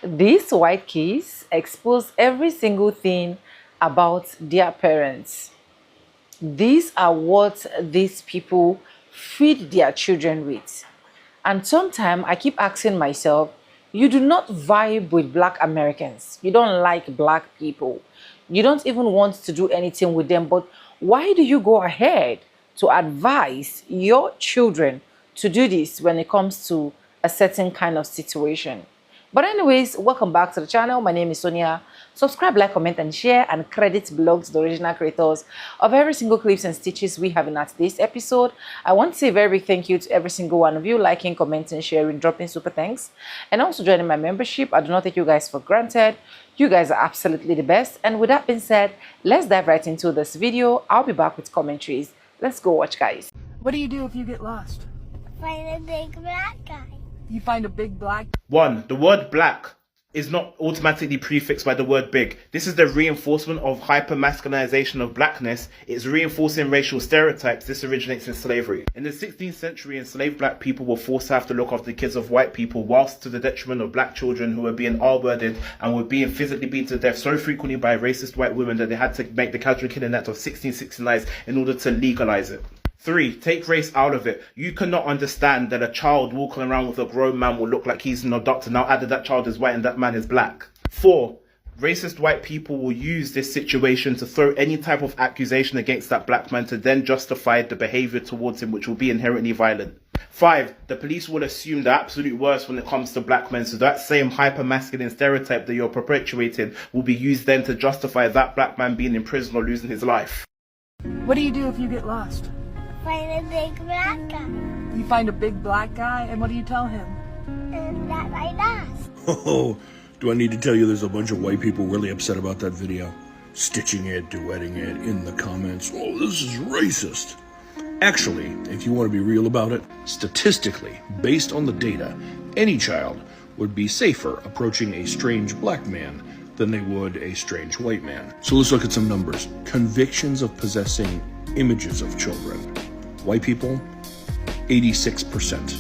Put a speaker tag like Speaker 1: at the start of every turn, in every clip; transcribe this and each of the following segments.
Speaker 1: These white kids expose every single thing about their parents. These are what these people feed their children with. And sometimes I keep asking myself, you do not vibe with Black Americans. You don't like Black people. You don't even want to do anything with them. But why do you go ahead to advise your children to do this when it comes to a certain kind of situation? But anyways, welcome back to the channel. My name is Sonia. Subscribe, like, comment, and share, and credit blogs, the original creators of every single clips and stitches we have in our today's episode. I want to say a very big thank you to every single one of you, liking, commenting, sharing, dropping super thanks, and also joining my membership. I do not take you guys for granted. You guys are absolutely the best. And with that being said, let's dive right into this video. I'll be back with commentaries. Let's go watch, guys.
Speaker 2: What do you do if you get lost?
Speaker 3: Find a big black guy.
Speaker 2: You find a big black.
Speaker 4: 1. The word black is not automatically prefixed by the word big. This is the reinforcement of hypermasculinization of blackness. It's reinforcing racial stereotypes. This originates in slavery. In the 16th century, enslaved black people were forced to have to look after the kids of white people, whilst to the detriment of black children who were being R-worded and were being physically beaten to death so frequently by racist white women that they had to make the Casual Killing Act of 1669 in order to legalize it. 3. Take race out of it. You cannot understand that a child walking around with a grown man will look like he's an abductor. Now add that child is white and that man is black. 4. Racist white people will use this situation to throw any type of accusation against that black man to then justify the behavior towards him, which will be inherently violent. 5. The police will assume the absolute worst when it comes to black men, so that same hyper-masculine stereotype that you're perpetuating will be used then to justify that black man being in prison or losing his life.
Speaker 2: What do you do if you get lost?
Speaker 3: Find a big black guy.
Speaker 2: You find a big black guy, and what do you tell him?
Speaker 3: And that right us.
Speaker 5: Oh, do I need to tell you there's a bunch of white people really upset about that video? Stitching it, duetting it in the comments. Oh, this is racist. Actually, if you want to be real about it, statistically, based on the data, any child would be safer approaching a strange black man than they would a strange white man. So let's look at some numbers. Convictions of possessing images of children. White people, 86%,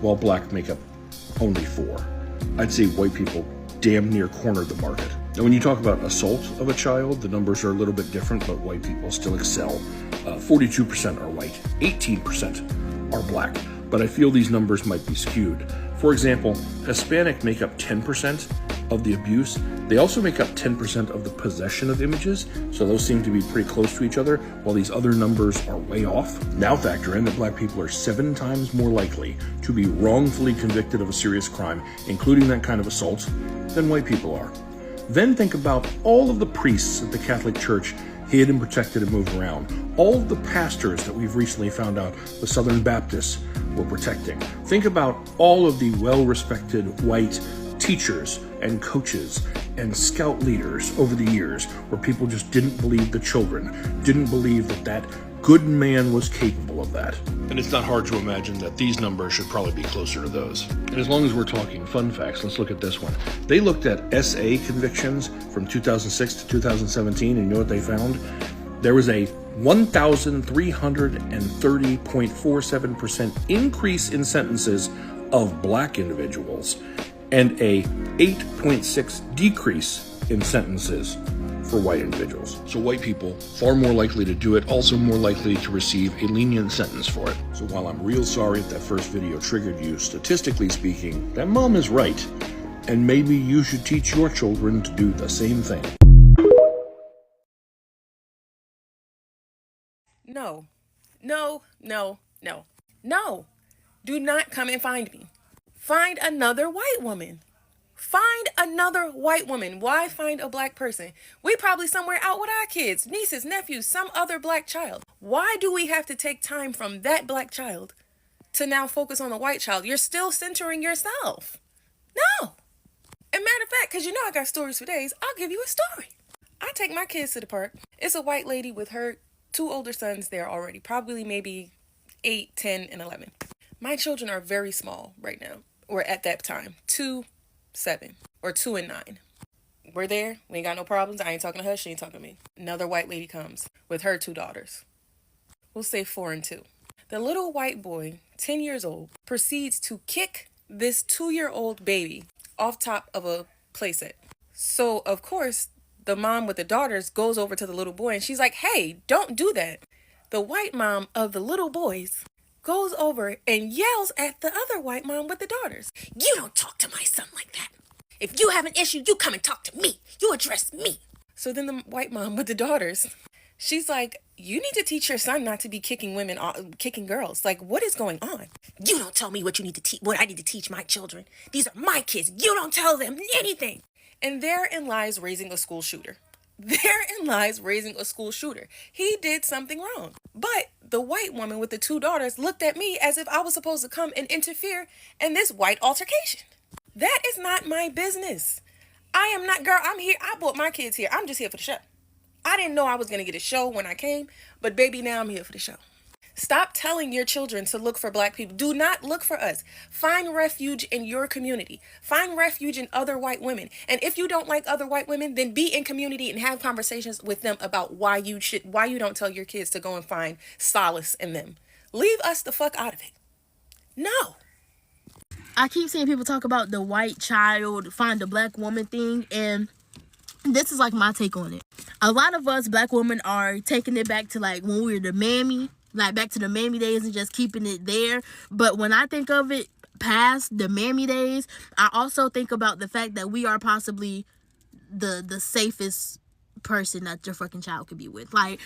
Speaker 5: while black make up only 4%. I'd say white people damn near cornered the market. Now, when you talk about assault of a child, the numbers are a little bit different, but white people still excel. 42% are white, 18% are black, but I feel these numbers might be skewed. For example, Hispanic make up 10% of the abuse. They also make up 10% of the possession of images, so those seem to be pretty close to each other, while these other numbers are way off. Now factor in that black people are 7 times more likely to be wrongfully convicted of a serious crime, including that kind of assault, than white people are. Then think about all of the priests at the Catholic Church hid and protected and moved around. All of the pastors that we've recently found out the Southern Baptists were protecting. Think about all of the well-respected white teachers and coaches and scout leaders over the years where people just didn't believe the children, didn't believe that that good man was capable of that. And it's not hard to imagine that these numbers should probably be closer to those. And as long as we're talking fun facts, let's look at this one. They looked at SA convictions from 2006 to 2017, and you know what they found? There was a 1,330.47% increase in sentences of black individuals and a 8.6 decrease in sentences for white individuals. So white people, far more likely to do it, also more likely to receive a lenient sentence for it. So while I'm real sorry if that first video triggered you, statistically speaking, that mom is right. And maybe you should teach your children to do the same thing.
Speaker 6: No, no, no, no, no. Do not come and find me. Find another white woman. Find another white woman. Why find a black person? We probably somewhere out with our kids, nieces, nephews, some other black child. Why do we have to take time from that black child to now focus on the white child? You're still centering yourself. No. And matter of fact, because you know I got stories for days, I'll give you a story. I take my kids to the park. It's a white lady with her 2 older sons there already, probably maybe 8, 10, and 11. My children are very small right now, or at that time, 2, 7, or 2 and 9. We're there. We ain't got no problems. I ain't talking to her. She ain't talking to me. Another white lady comes with her 2 daughters. We'll say 4 and 2. The little white boy, 10 years old, proceeds to kick this 2-year-old baby off top of a playset. So, of course, the mom with the daughters goes over to the little boy and she's like, hey, don't do that. The white mom of the little boys goes over and yells at the other white mom with the daughters. You don't talk to my son like that. If you have an issue, you come and talk to me. You address me. So then the white mom with the daughters, she's like, you need to teach your son not to be kicking women, kicking girls. Like, what is going on? You don't tell me what you need to teach, what I need to teach my children. These are my kids. You don't tell them anything. And therein lies raising a school shooter. Therein lies raising a school shooter. He did something wrong. But the white woman with the 2 daughters looked at me as if I was supposed to come and interfere in this white altercation. That is not my business. I am not, girl, I'm here. I brought my kids here. I'm just here for the show. I didn't know I was going to get a show when I came, but baby, now I'm here for the show. Stop telling your children to look for black people. Do not look for us. Find refuge in your community. Find refuge in other white women. And if you don't like other white women, then be in community and have conversations with them about why you don't tell your kids to go and find solace in them. Leave us the fuck out of it. No.
Speaker 7: I keep seeing people talk about the white child find a black woman thing, and this is like my take on it. A lot of us black women are taking it back to like when we were the mammy, like back to the mammy days and just keeping it there. But when I think of it past the mammy days, I also think about the fact that we are possibly the safest person that your fucking child could be with. Like,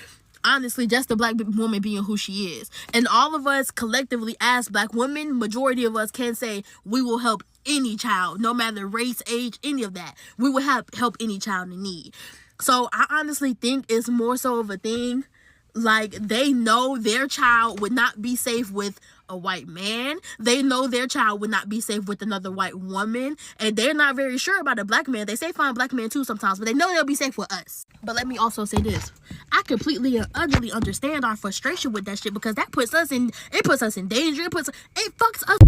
Speaker 7: honestly, just the black woman being who she is. And all of us collectively as black women, majority of us can say we will help any child, no matter race, age, any of that. We will help any child in need. So I honestly think it's more so of a thing, like they know their child would not be safe with a white man. They know their child would not be safe with another white woman. And they're not very sure about a black man. They say find black men too sometimes, but they know they'll be safe with us. But let me also say this. I completely and utterly understand our frustration with that shit, because that puts us in danger. It fucks us.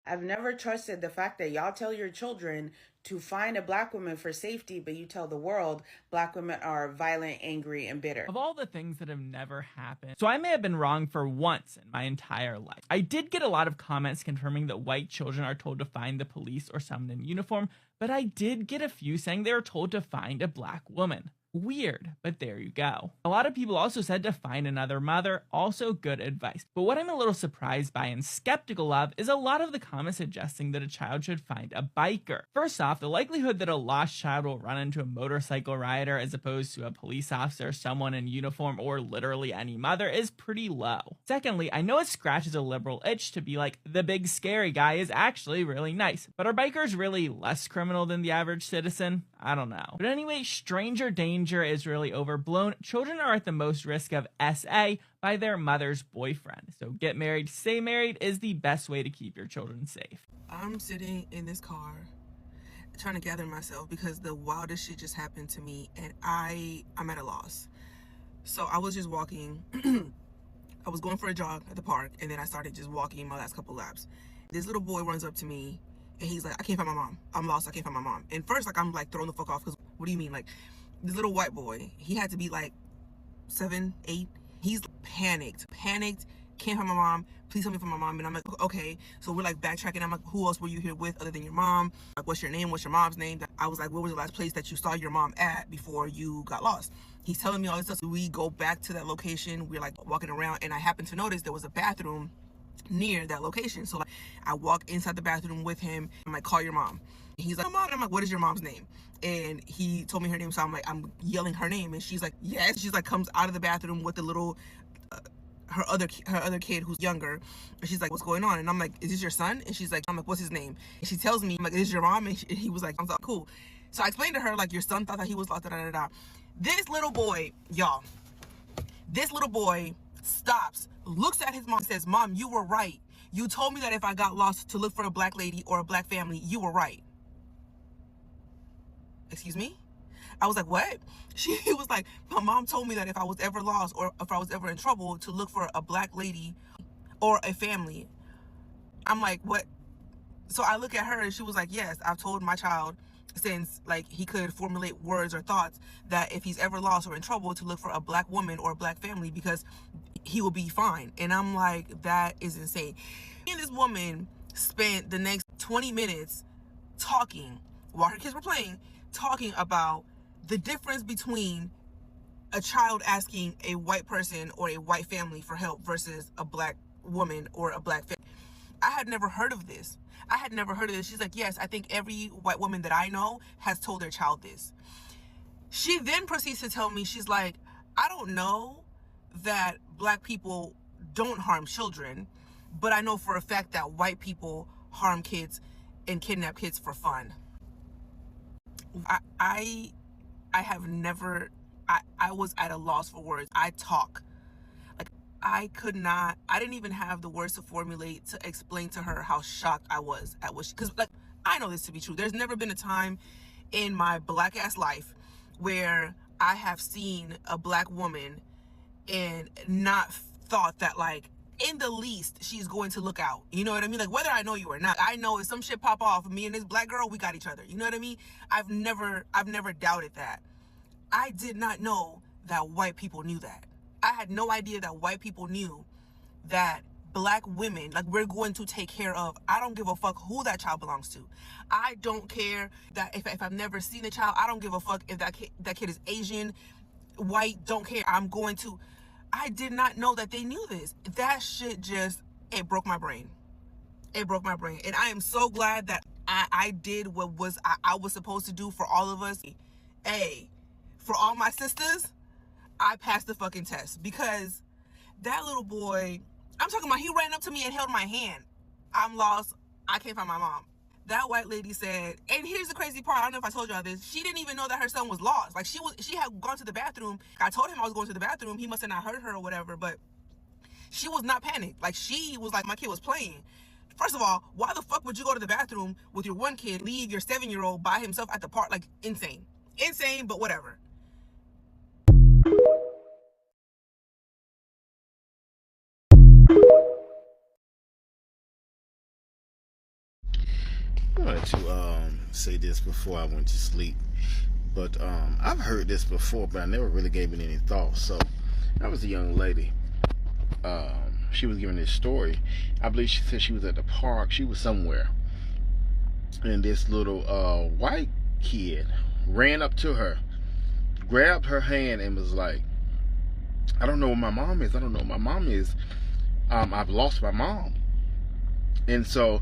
Speaker 8: I've never trusted the fact that y'all tell your children to find a black woman for safety, but you tell the world black women are violent, angry, and bitter.
Speaker 9: Of all the things that have never happened, so I may have been wrong for once in my entire life. I did get a lot of comments confirming that white children are told to find the police or someone in uniform, but I did get a few saying they were told to find a black woman. Weird, but there you go. A lot of people also said to find another mother, also good advice. But what I'm a little surprised by and skeptical of is a lot of the comments suggesting that a child should find a biker. First off, the likelihood that a lost child will run into a motorcycle rider as opposed to a police officer, someone in uniform, or literally any mother is pretty low. Secondly, I know it scratches a liberal itch to be like, the big scary guy is actually really nice, but are bikers really less criminal than the average citizen? I don't know. But anyway, stranger danger is really overblown. Children are at the most risk of SA by their mother's boyfriend. So get married, stay married is the best way to keep your children safe.
Speaker 10: I'm sitting in this car trying to gather myself because the wildest shit just happened to me and I'm at a loss. So I was just walking. I was going for a jog at the park and then I started just walking my last couple laps. This little boy runs up to me and he's like, I can't find my mom. I'm lost. I can't find my mom. And first, like, I'm like throwing the fuck off because what do you mean? Like, this little white boy, he had to be like 7, 8. He's panicked, can't find my mom. Please help me find my mom. And I'm like, okay. So we're like backtracking. I'm like, who else were you here with other than your mom? Like, what's your name? What's your mom's name? I was like, where was the last place that you saw your mom at before you got lost? He's telling me all this stuff. So we go back to that location. We're like walking around and I happened to notice there was a bathroom near that location. So like, I walk inside the bathroom with him. I'm like, call your mom. He's like, mom. I'm like, what is your mom's name? And he told me her name. So I'm like, I'm yelling her name. And she's like, yes. She's like, comes out of the bathroom with the little, her other kid who's younger. And she's like, what's going on? And I'm like, is this your son? And she's like, I'm like, what's his name? And she tells me, I'm like, is this your mom? And he was like, I'm like, cool. So I explained to her, like, your son thought that he was lost, This little boy, y'all, this little boy stops, looks at his mom and says, Mom, you were right. You told me that if I got lost to look for a black lady or a black family, you were right. Excuse me? I was like, what? She was like, my mom told me that if I was ever lost or if I was ever in trouble to look for a black lady or a family. I'm like, what? So I look at her and she was like, yes, I've told my child since like he could formulate words or thoughts that if he's ever lost or in trouble to look for a black woman or a black family because he will be fine. And I'm like, that is insane. Me and this woman spent the next 20 minutes talking while her kids were playing, talking about the difference between a child asking a white person or a white family for help versus a black woman or a black family. I had never heard of this. She's like, yes, I think every white woman that I know has told their child this. She then proceeds to tell me, she's like, I don't know that black people don't harm children, but I know for a fact that white people harm kids and kidnap kids for fun. I have never, I was at a loss for words. I talk. Like, I didn't even have the words to formulate to explain to her how shocked I was at what she, because like, I know this to be true. There's never been a time in my black ass life where I have seen a black woman and not thought that like in the least she's going to look out. You know what I mean? Like, whether I know you or not, I know if some shit pop off, me and this black girl, we got each other. You know what I mean? I've never doubted that. I did not know that white people knew that. I had no idea that white people knew that black women, like, we're going to take care of. I don't give a fuck who that child belongs to. I don't care that if I've never seen a child, I don't give a fuck if that kid is Asian, white, don't care. I did not know that they knew this. That shit just, it broke my brain. It broke my brain. And I am so glad that I did what I was supposed to do for all of us. Hey, for all my sisters, I passed the fucking test, because that little boy, I'm talking about, he ran up to me and held my hand. I'm lost. I can't find my mom. That white lady said, and here's the crazy part, I don't know if I told y'all this, she didn't even know that her son was lost. Like, she had gone to the bathroom. I told him I was going to the bathroom. He must have not heard her or whatever, but she was not panicked. Like, she was like, my kid was playing. First of all, why the fuck would you go to the bathroom with your one kid, leave your 7-year-old by himself at the park? Like, insane. Insane, but whatever.
Speaker 11: I wanted to say this before I went to sleep, but I've heard this before, but I never really gave it any thought. So that was a young lady. She was giving this story. I believe she said she was at the park. She was somewhere, and this little white kid ran up to her, grabbed her hand, and was like, "I don't know where my mom is. I don't know where my mom is. I've lost my mom." And so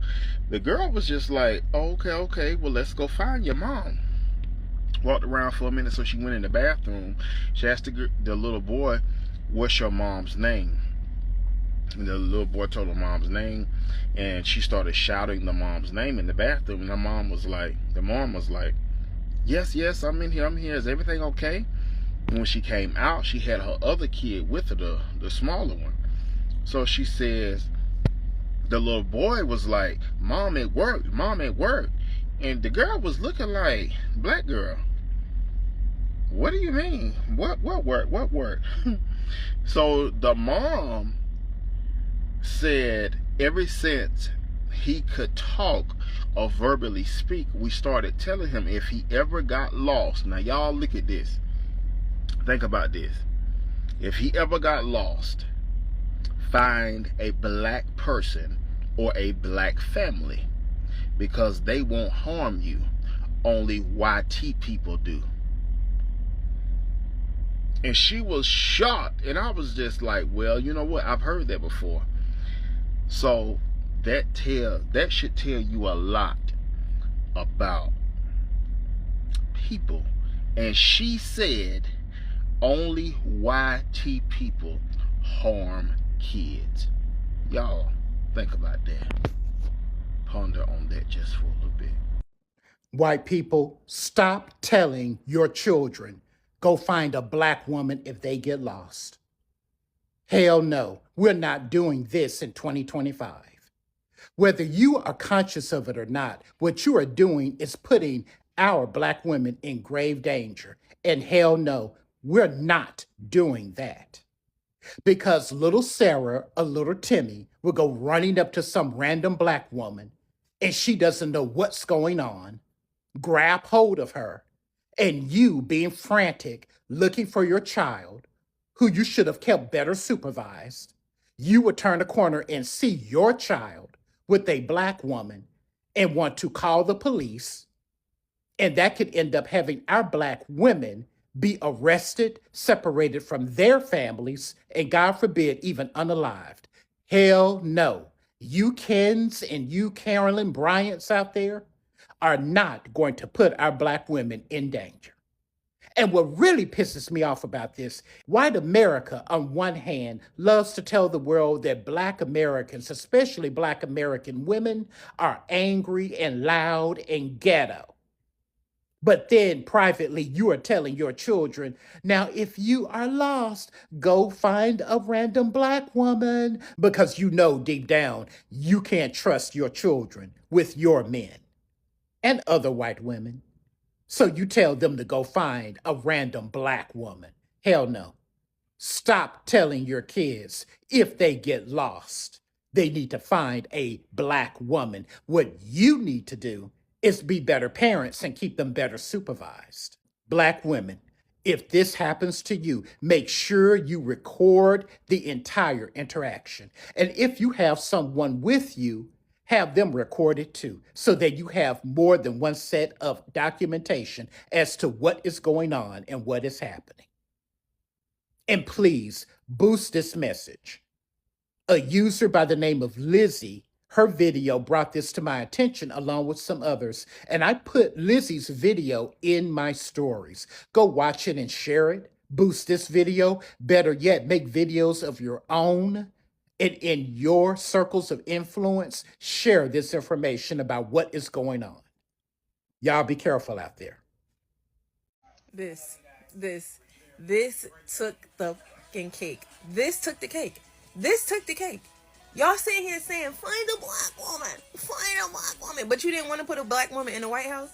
Speaker 11: the girl was just like, oh, okay, well, let's go find your mom. Walked around for a minute, so she went in the bathroom. She asked the little boy, what's your mom's name? And the little boy told her mom's name, and she started shouting the mom's name in the bathroom. And the mom was like, yes, I'm in here. Is everything okay? And when she came out, she had her other kid with her, the smaller one. So she says, the little boy was like, Mom at work. And the girl was looking like, black girl, what do you mean? What work? So the mom said, ever since he could talk or verbally speak, we started telling him if he ever got lost. Now y'all look at this. Think about this. If he ever got lost, find a black person or a black family, because they won't harm you. Only YT people do. And she was shocked, and I was just like, well, you know what? I've heard that before. So that should tell you a lot about people. And she said only YT people harm kids. Y'all think about that. Ponder on that just for a little bit.
Speaker 12: White people, stop telling your children, go find a black woman if they get lost. Hell no, we're not doing this in 2025. Whether you are conscious of it or not, what you are doing is putting our black women in grave danger. And hell no, we're not doing that. Because little Sarah or little Timmy will go running up to some random black woman and she doesn't know what's going on. grab hold of her, and you being frantic looking for your child, who you should have kept better supervised, you would turn the corner and see your child with a black woman and want to call the police, and that could end up having our black women be arrested, separated from their families, and God forbid, even unalived. Hell no. You Kens and you Carolyn Bryants out there are not going to put our black women in danger. And what really pisses me off about this, white America, on one hand, loves to tell the world that black Americans, especially black American women, are angry and loud and ghetto. But then privately, you are telling your children, now, if you are lost, go find a random black woman, because you know deep down you can't trust your children with your men and other white women. So you tell them to go find a random black woman. Hell no. Stop telling your kids if they get lost, they need to find a black woman. What you need to do is be better parents and keep them better supervised. Black women, if this happens to you, make sure you record the entire interaction. And if you have someone with you, have them record it too, so that you have more than one set of documentation as to what is going on and what is happening. And please boost this message. A user by the name of Lizzie, her video brought this to my attention along with some others, and I put Lizzie's video in my stories. Go watch it and share it. Boost this video. Better yet, make videos of your own. And in your circles of influence, share this information about what is going on. Y'all be careful out there.
Speaker 6: This took the fucking cake. This took the cake. This took the cake. Y'all sitting here saying, find a black woman, but you didn't want to put a black woman in the White House?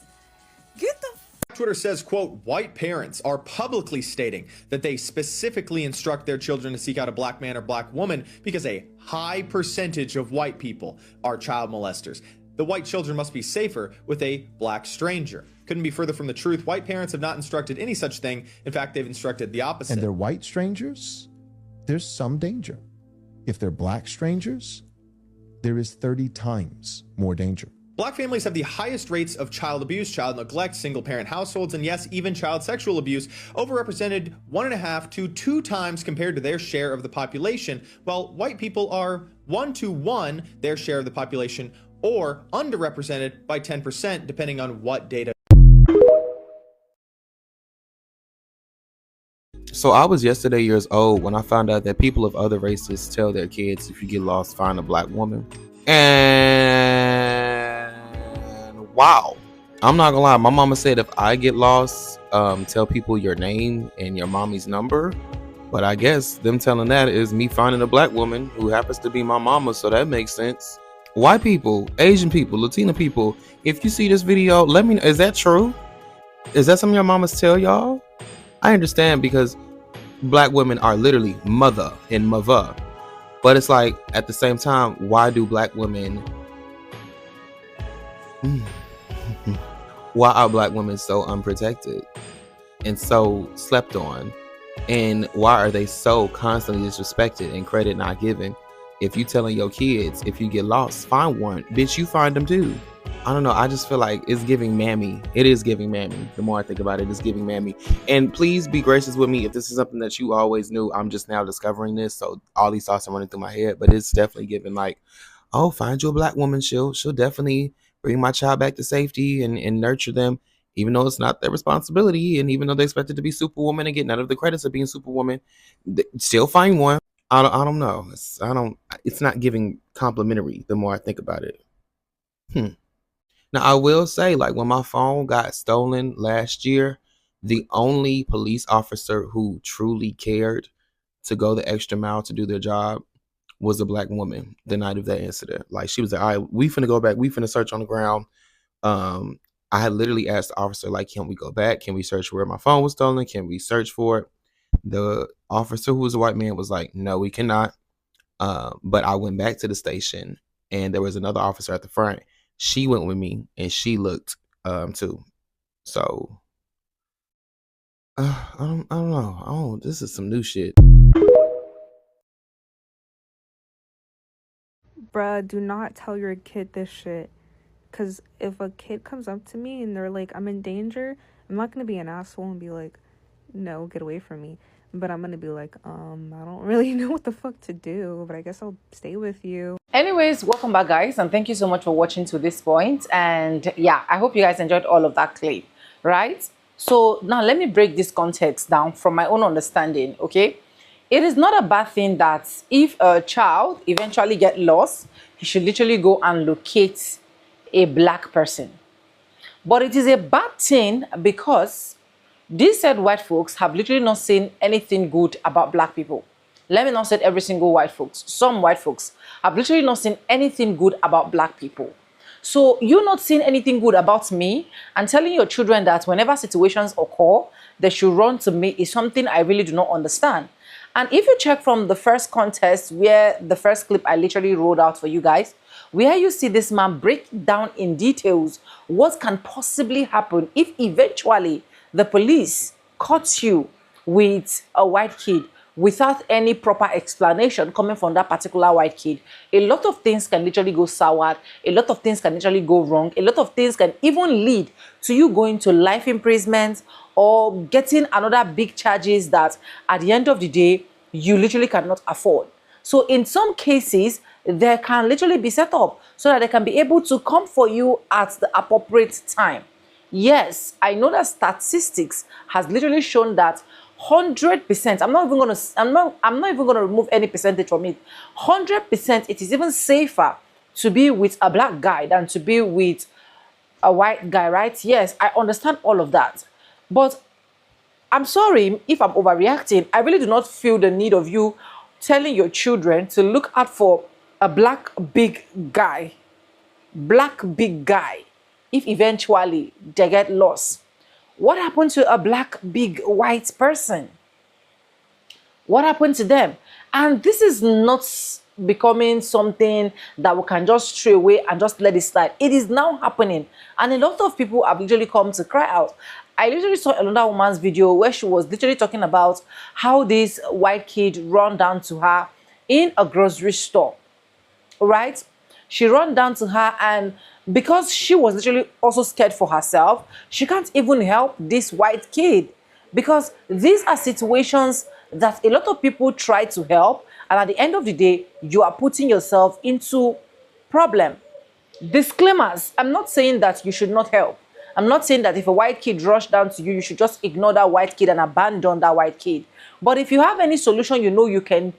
Speaker 6: Get the
Speaker 13: Twitter says, quote, white parents are publicly stating that they specifically instruct their children to seek out a black man or black woman because a high percentage of white people are child molesters. The white children must be safer with a black stranger. Couldn't be further from the truth. White parents have not instructed any such thing. In fact, they've instructed the opposite.
Speaker 14: And they're white strangers, there's some danger. If they're black strangers, there is 30 times more danger.
Speaker 13: Black families have the highest rates of child abuse, child neglect, single-parent households, and yes, even child sexual abuse, overrepresented 1.5 to 2 times compared to their share of the population, while white people are 1 to 1 their share of the population, or underrepresented by 10%, depending on what data.
Speaker 15: So I was yesterday years old when I found out that people of other races tell their kids, if you get lost, find a black woman. And wow, I'm not gonna lie, my mama said if I get lost, tell people your name and your mommy's number. But I guess them telling that is me finding a black woman who happens to be my mama, so that makes sense. White people, Asian people, Latina people, if you see this video, let me know. Is that true? Is that something your mamas tell y'all? I understand, because black women are literally mother and mother. But it's like, at the same time, why do black women... why are black women so unprotected and so slept on? And why are they so constantly disrespected and credit not given? If you telling your kids, if you get lost, find one. Bitch, you find them too. I don't know. I just feel like it's giving mammy. It is giving mammy. The more I think about it, it's giving mammy. And please be gracious with me if this is something that you always knew. I'm just now discovering this, so all these thoughts are running through my head. But it's definitely giving like, oh, find you a black woman. She'll definitely bring my child back to safety and nurture them, even though it's not their responsibility. And even though they expected to be superwoman and get none of the credits of being superwoman, still find one. I don't know. It's not giving complimentary the more I think about it. Now, I will say, like, when my phone got stolen last year, the only police officer who truly cared to go the extra mile to do their job was a black woman the night of that incident. Like, she was like, all right, we finna go back. We finna search on the ground. I had literally asked the officer, like, can we go back? Can we search where my phone was stolen? Can we search for it? The officer, who was a white man, was like, no, we cannot. But I went back to the station, and there was another officer at the front. She went with me, and she looked too. So I don't know. This is some new shit.
Speaker 16: Bruh, do not tell your kid this shit. Because if a kid comes up to me and they're like, I'm in danger, I'm not going to be an asshole and be like, no, get away from me. But I'm going to be like, I don't really know what the fuck to do, but I guess I'll stay with you.
Speaker 1: Anyways, welcome back, guys, and thank you so much for watching to this point. And yeah, I hope you guys enjoyed all of that clip, right? So now let me break this context down from my own understanding, okay? It is not a bad thing that if a child eventually get lost, he should literally go and locate a black person. But it is a bad thing because these said white folks have literally not seen anything good about black people. Let me not say every single white folks. Some white folks have literally not seen anything good about black people. So you not seeing anything good about me and telling your children that whenever situations occur, they should run to me is something I really do not understand. And if you check from the first contest, where the first clip I literally rolled out for you guys, where you see this man break down in details what can possibly happen if eventually the police caught you with a white kid without any proper explanation coming from that particular white kid. A lot of things can literally go sour. A lot of things can literally go wrong. A lot of things can even lead to you going to life imprisonment or getting another big charges that at the end of the day, you literally cannot afford. So in some cases, there can literally be set up so that they can be able to come for you at the appropriate time. Yes, I know that statistics has literally shown that 100%, I'm not even gonna remove any percentage from it. 100%, it is even safer to be with a black guy than to be with a white guy, right? Yes, I understand all of that. But I'm sorry if I'm overreacting. I really do not feel the need of you telling your children to look out for a black big guy, if eventually they get lost. What happened to a black big white person? What happened to them? And this is not becoming something that we can just stray away and just let it slide. It is now happening, and a lot of people have literally come to cry out. I literally saw another woman's video where she was literally talking about how this white kid ran down to her in a grocery store, right? She ran down to her, and because she was literally also scared for herself, she can't even help this white kid, because these are situations that a lot of people try to help, and at the end of the day, you are putting yourself into problem. Disclaimers: I'm not saying that you should not help. I'm not saying that if a white kid rushed down to you, you should just ignore that white kid and abandon that white kid. But if you have any solution you know you can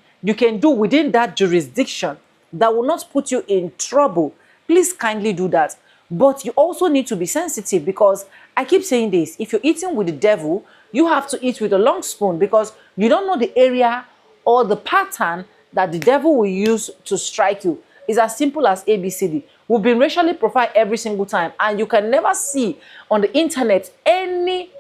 Speaker 1: do within that jurisdiction that will not put you in trouble, please kindly do that. But you also need to be sensitive, because I keep saying this: if you're eating with the devil, you have to eat with a long spoon, because you don't know the area or the pattern that the devil will use to strike you. It's as simple as ABCD. We've been racially profiled every single time, and you can never see on the internet any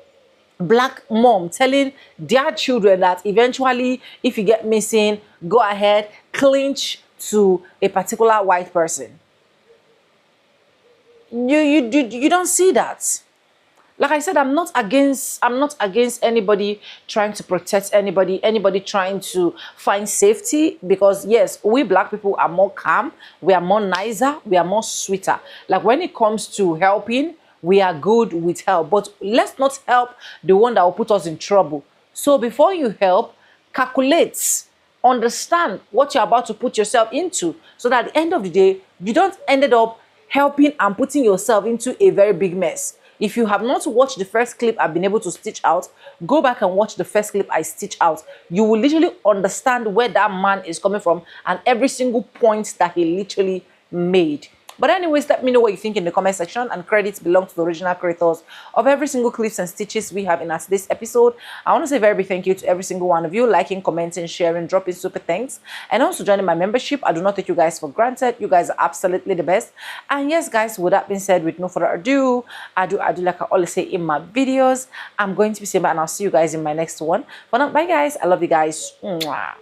Speaker 1: black mom telling their children that eventually, if you get missing, go ahead, clinch to a particular white person. You don't see that. Like I said, I'm not against anybody trying to protect anybody trying to find safety, because yes, we black people are more calm, we are more nicer, we are more sweeter. Like when it comes to helping, we are good with help, but let's not help the one that will put us in trouble. So before you help, calculate, understand what you're about to put yourself into, so that at the end of the day, you don't end up helping and putting yourself into a very big mess. If you have not watched the first clip I've been able to stitch out, go back and watch the first clip I stitch out. You will literally understand where that man is coming from and every single point that he literally made. But anyways, let me know what you think in the comment section, and credits belong to the original creators of every single clips and stitches we have in this episode. I want to say a very big thank you to every single one of you, liking, commenting, sharing, dropping super thanks, and also joining my membership. I do not take you guys for granted. You guys are absolutely the best. And yes, guys, with that being said, with no further ado, I do like I always say in my videos, I'm going to be saying bye, and I'll see you guys in my next one. For now, bye guys. I love you guys. Mwah.